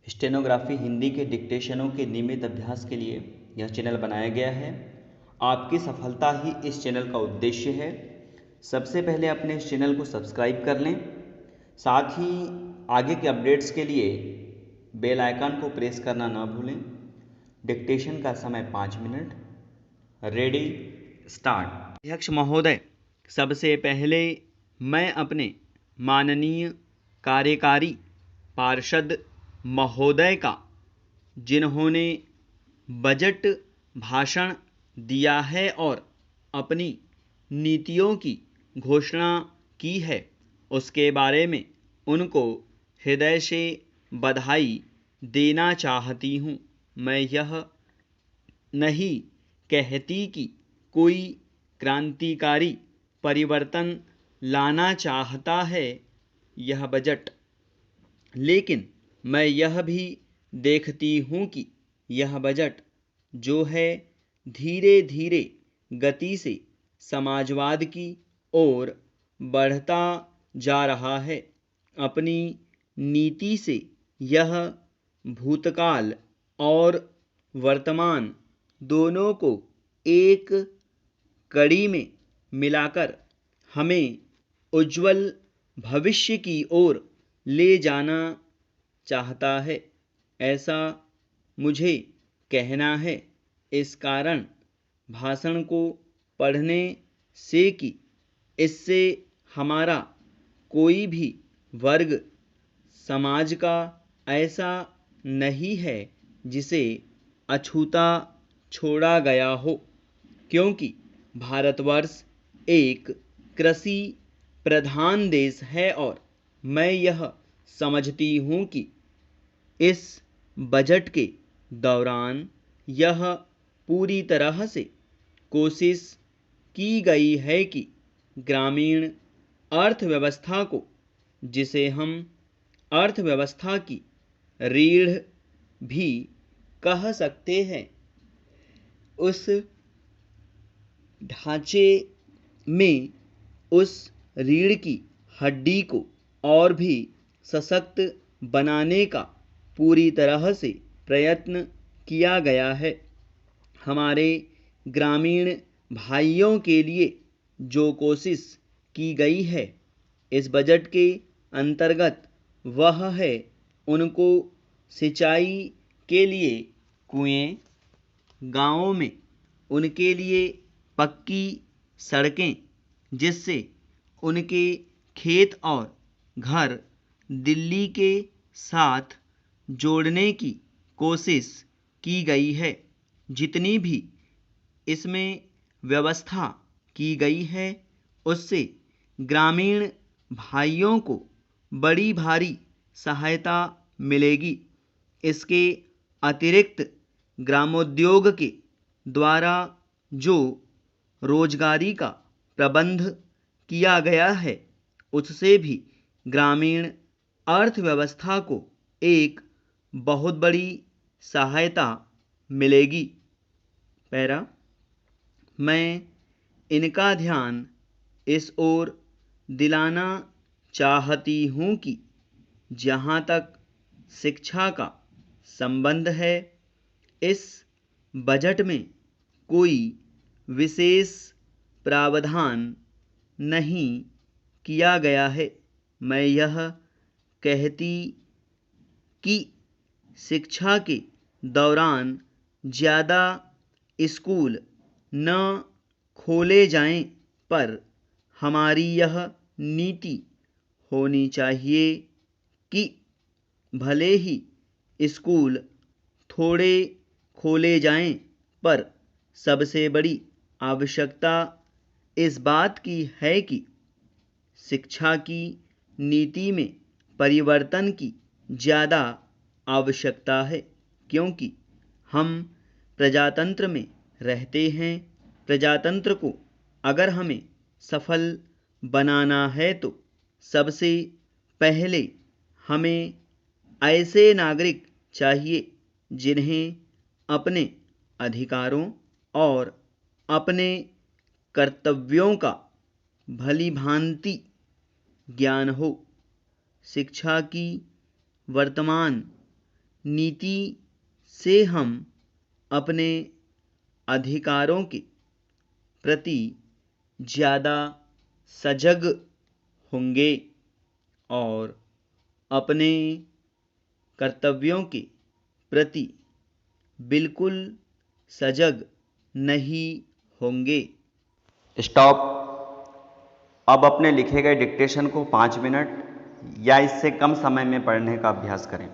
Stenography Hindi के डिक्टेशनों के नियमित अभ्यास के लिए यह चैनल बनाया गया है। आपकी सफलता ही इस चैनल का उद्देश्य है। सबसे पहले अपने इस चैनल को सब्सक्राइब कर लें, साथ ही आगे के अपडेट्स के लिए बेल आइकन को प्रेस करना ना भूलें। डिक्टेशन का समय 5 मिनट। Ready, start. अध्यक्ष महोदय, सबसे पहले मैं अपने माननीय कार्यकारी पार्षद महोदय का, जिन्होंने बजट भाषण दिया है और अपनी नीतियों की घोषणा की है, उसके बारे में उनको हृदय से बधाई देना चाहती हूँ। मैं यह नहीं कहती कि कोई क्रांतिकारी परिवर्तन लाना चाहता है यह बजट, लेकिन मैं यह भी देखती हूँ कि यह बजट जो है धीरे धीरे गति से समाजवाद की ओर बढ़ता जा रहा है। अपनी नीति से यह भूतकाल और वर्तमान दोनों को एक कड़ी में मिलाकर हमें उज्ज्वल भविष्य की ओर ले जाना चाहता है, ऐसा मुझे कहना है। इस कारण भाषण को पढ़ने से कि इससे हमारा कोई भी वर्ग समाज का ऐसा नहीं है जिसे अछूता छोड़ा गया हो, क्योंकि भारतवर्ष एक कृषि प्रधान देश है और मैं यह समझती हूँ कि इस बजट के दौरान यह पूरी तरह से कोशिश की गई है कि ग्रामीण अर्थव्यवस्था को, जिसे हम अर्थव्यवस्था की रीढ़ भी कह सकते हैं, उस ढांचे में उस रीढ़ की हड्डी को और भी सशक्त बनाने का पूरी तरह से प्रयत्न किया गया है। हमारे ग्रामीण भाइयों के लिए जो कोशिश की गई है इस बजट के अंतर्गत, वह है उनको सिंचाई के लिए कुएं, गांवों में उनके लिए पक्की सड़कें, जिससे उनके खेत और घर दिल्ली के साथ जोड़ने की कोशिश की गई है। जितनी भी इसमें व्यवस्था की गई है उससे ग्रामीण भाइयों को बड़ी भारी सहायता मिलेगी। इसके अतिरिक्त ग्रामोद्योग के द्वारा जो रोजगारी का प्रबंध किया गया है उससे भी ग्रामीण अर्थव्यवस्था को एक बहुत बड़ी सहायता मिलेगी। पैरा, मैं इनका ध्यान इस ओर दिलाना चाहती हूँ कि जहाँ तक शिक्षा का संबंध है, इस बजट में कोई विशेष प्रावधान नहीं किया गया है। मैं यह कहती कि शिक्षा के दौरान ज़्यादा स्कूल न खोले जाएं, पर हमारी यह नीति होनी चाहिए कि भले ही स्कूल थोड़े खोले जाएं, पर सबसे बड़ी आवश्यकता इस बात की है कि शिक्षा की नीति में परिवर्तन की ज़्यादा आवश्यकता है, क्योंकि हम प्रजातंत्र में रहते हैं। प्रजातंत्र को अगर हमें सफल बनाना है तो सबसे पहले हमें ऐसे नागरिक चाहिए जिन्हें अपने अधिकारों और अपने कर्तव्यों का भली भांति ज्ञान हो। शिक्षा की वर्तमान नीति से हम अपने अधिकारों के प्रति ज़्यादा सजग होंगे और अपने कर्तव्यों के प्रति बिल्कुल सजग नहीं होंगे। स्टॉप। अब अपने लिखे गए डिक्टेशन को 5 मिनट या इससे कम समय में पढ़ने का अभ्यास करें।